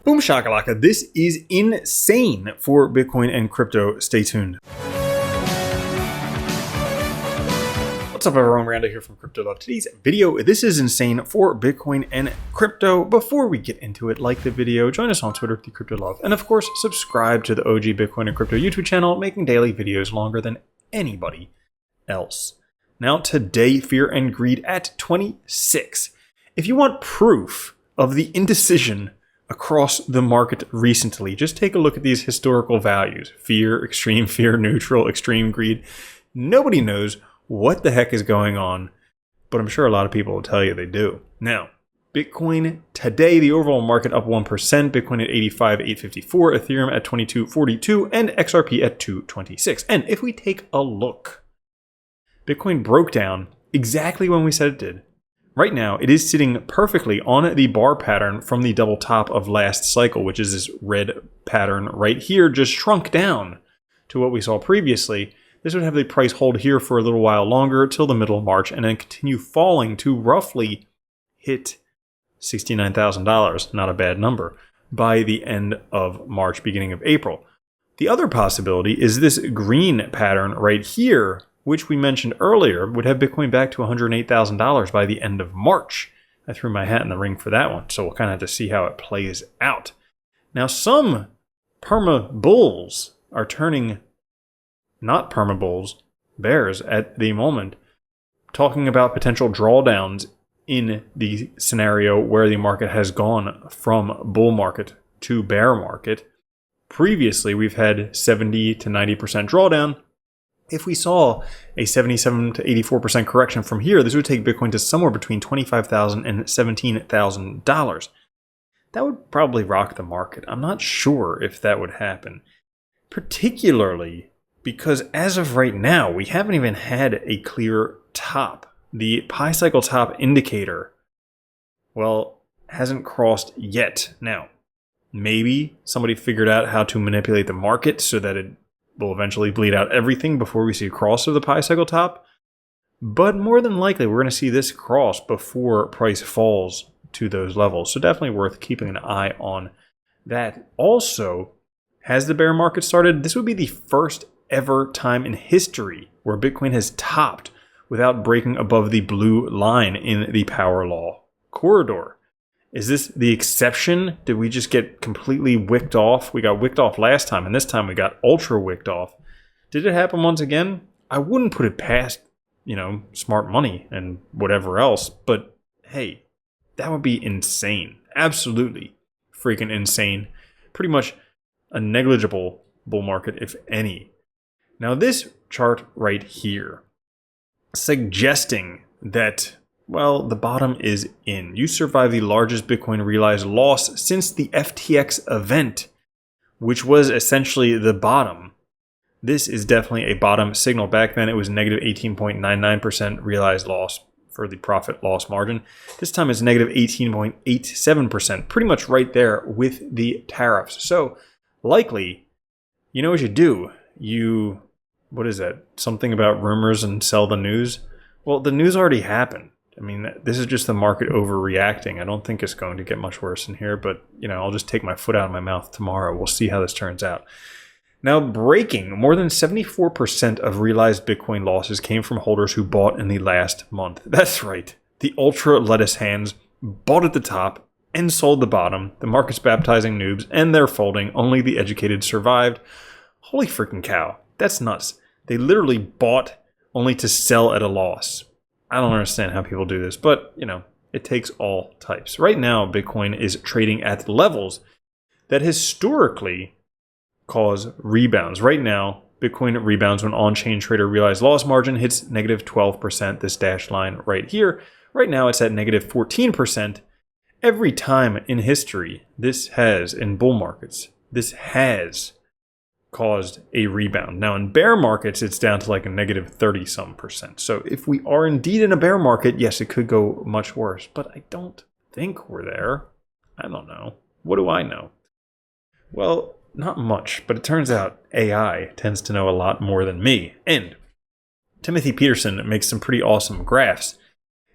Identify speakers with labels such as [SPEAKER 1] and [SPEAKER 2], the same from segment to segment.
[SPEAKER 1] Boom shakalaka, this is insane for Bitcoin and crypto. Stay tuned. What's up everyone, Miranda here from Crypto Love. Today's video, this is insane for Bitcoin and crypto. Before we get into it, like the video, join us on Twitter, the Crypto Love, and of course, subscribe to the OG Bitcoin and crypto YouTube channel, making daily videos longer than anybody else. Now today, fear and greed at 26. If you want proof of the indecision across the market recently, just take a look at these historical values. Fear, extreme fear, neutral, extreme greed. Nobody knows what the heck is going on, but I'm sure a lot of people will tell you they do. Now, Bitcoin today, the overall market up 1%, Bitcoin at 85,854, Ethereum at 2242, and XRP at 226. And if we take a look, Bitcoin broke down exactly when we said it did. Right now, it is sitting perfectly on the bar pattern from the double top of last cycle, which is this red pattern right here, just shrunk down to what we saw previously. This would have the price hold here for a little while longer till the middle of March and then continue falling to roughly hit $69,000, not a bad number, by the end of March, beginning of April. The other possibility is this green pattern right here, which we mentioned earlier, would have Bitcoin back to $108,000 by the end of March. I threw my hat in the ring for that one, so we'll kind of have to see how it plays out. Now, some perma bulls are turning not perma bulls, bears at the moment, talking about potential drawdowns in the scenario where the market has gone from bull market to bear market. Previously, we've had 70 to 90% drawdown. If we saw a 77 to 84% correction from here, this would take Bitcoin to somewhere between $25,000 and $17,000. That would probably rock the market. I'm not sure if that would happen, particularly because as of right now, we haven't even had a clear top. The pi cycle top indicator, well, hasn't crossed yet. Now, maybe somebody figured out how to manipulate the market so that it will eventually bleed out everything before we see a cross of the pi cycle top. But more than likely, we're going to see this cross before price falls to those levels. So definitely worth keeping an eye on that. Also, has the bear market started? This would be the first ever time in history where Bitcoin has topped without breaking above the blue line in the power law corridor. Is this the exception? Did we just get completely wicked off? We got wicked off last time, and this time we got ultra wicked off. Did it happen once again? I wouldn't put it past, smart money and whatever else, but hey, that would be insane. Absolutely freaking insane. Pretty much a negligible bull market, if any. Now this chart right here, suggesting that, well, the bottom is in. You survived the largest Bitcoin realized loss since the FTX event, which was essentially the bottom. This is definitely a bottom signal. Back then, it was negative 18.99% realized loss for the profit loss margin. This time it's negative 18.87%, pretty much right there with the tariffs. So likely, you know what you do? What is that? Something about rumors and sell the news? Well, the news already happened. I mean, this is just the market overreacting. I don't think it's going to get much worse in here, but, I'll just take my foot out of my mouth tomorrow. We'll see how this turns out. Now, breaking, more than 74% of realized Bitcoin losses came from holders who bought in the last month. That's right. The ultra lettuce hands bought at the top and sold the bottom. The market's baptizing noobs, and they're folding. Only the educated survived. Holy freaking cow. That's nuts. They literally bought only to sell at a loss. I don't understand how people do this, but, it takes all types. Right now, Bitcoin is trading at levels that historically cause rebounds. Right now, Bitcoin rebounds when on-chain trader realized loss margin hits negative 12%, this dashed line right here. Right now, it's at negative 14%. Every time in history, in bull markets, this has caused a rebound. Now in bear markets, it's down to like a negative 30-some%. So if we are indeed in a bear market, yes, it could go much worse, but I don't think we're there. I don't know. What do I know? Well, not much, but it turns out AI tends to know a lot more than me. And Timothy Peterson makes some pretty awesome graphs.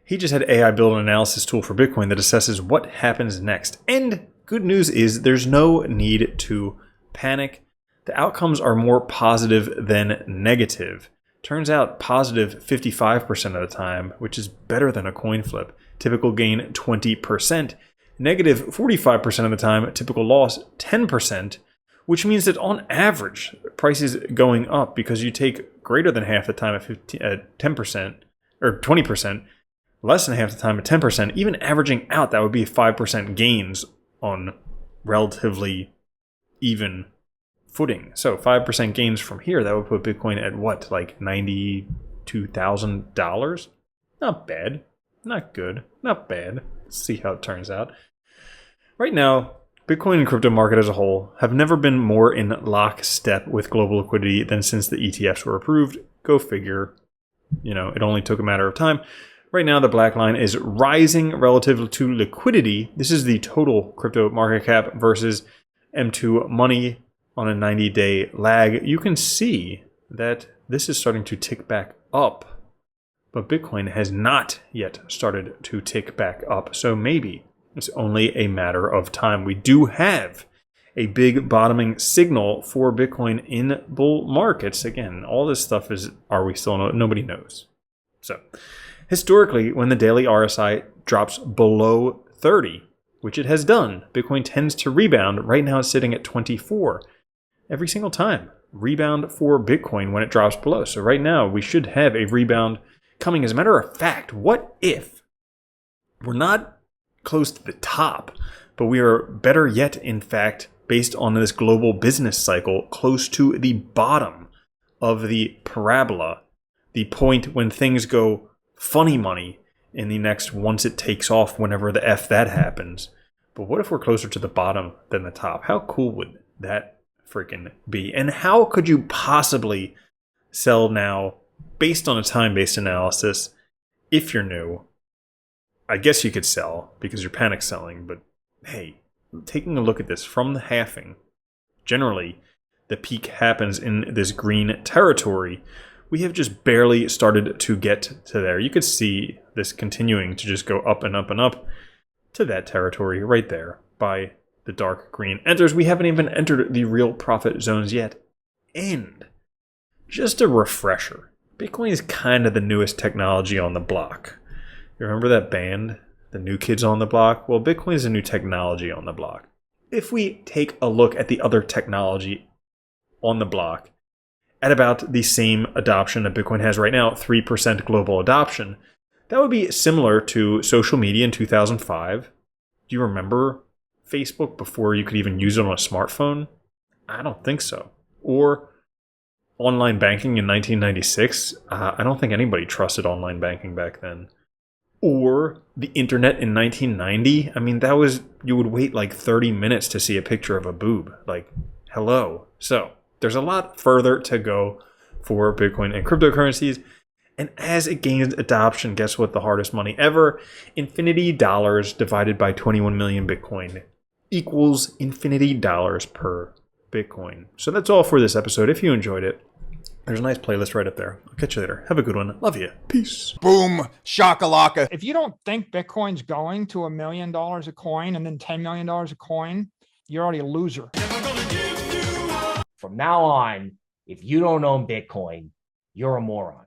[SPEAKER 1] He just had AI build an analysis tool for Bitcoin that assesses what happens next and good news is there's no need to panic. The outcomes are more positive than negative. Turns out positive 55% of the time, which is better than a coin flip. Typical gain 20%. Negative 45% of the time, typical loss 10%, which means that on average, price is going up because you take greater than half the time at 10% or 20%, less than half the time at 10%, even averaging out, that would be 5% gains on relatively even footing. So 5% gains from here, that would put Bitcoin at what, like $92,000? Not bad. Not good. Not bad. Let's see how it turns out. Right now, Bitcoin and crypto market as a whole have never been more in lockstep with global liquidity than since the ETFs were approved. Go figure. You know, it only took a matter of time. Right now, the black line is rising relative to liquidity. This is the total crypto market cap versus M2 money on a 90-day lag. You can see that this is starting to tick back up, but Bitcoin has not yet started to tick back up. So maybe it's only a matter of time. We do have a big bottoming signal for Bitcoin in bull markets. Again, all this stuff is, are we still, nobody knows. So historically, when the daily RSI drops below 30, which it has done, Bitcoin tends to rebound. Right now it's sitting at 24 every single time. Rebound for Bitcoin when it drops below. So right now we should have a rebound coming. As a matter of fact, what if we're not close to the top, but we are better yet, in fact, based on this global business cycle, close to the bottom of the parabola, the point when things go funny money in the next, once it takes off, whenever the F that happens. But what if we're closer to the bottom than the top? How cool would that freaking be? And how could you possibly sell now based on a time-based analysis if you're new? I guess you could sell because you're panic selling, but hey, taking a look at this from the halving, generally the peak happens in this green territory. We have just barely started to get to there. You could see this continuing to just go up and up and up to that territory right there by the dark green enters. We haven't even entered the real profit zones yet. And just a refresher, Bitcoin is kind of the newest technology on the block. You remember that band, the New Kids on the Block? Well, Bitcoin is a new technology on the block. If we take a look at the other technology on the block, at about the same adoption that Bitcoin has right now, 3% global adoption, that would be similar to social media in 2005. Do you remember Facebook before you could even use it on a smartphone? I don't think so. Or online banking in 1996. I don't think anybody trusted online banking back then. Or the internet in 1990. I mean, that was, you would wait like 30 minutes to see a picture of a boob. Like, hello. So there's a lot further to go for Bitcoin and cryptocurrencies. And as it gains adoption, guess what? The hardest money ever. Infinity dollars divided by 21 million Bitcoin equals infinity dollars per Bitcoin. So that's all for this episode. If you enjoyed it, there's a nice playlist right up there. I'll catch you later. Have a good one. Love you. Peace.
[SPEAKER 2] Boom. Shakalaka.
[SPEAKER 3] If you don't think Bitcoin's going to $1 million a coin and then $10 million a coin, you're already a loser.
[SPEAKER 4] From now on, if you don't own Bitcoin, you're a moron.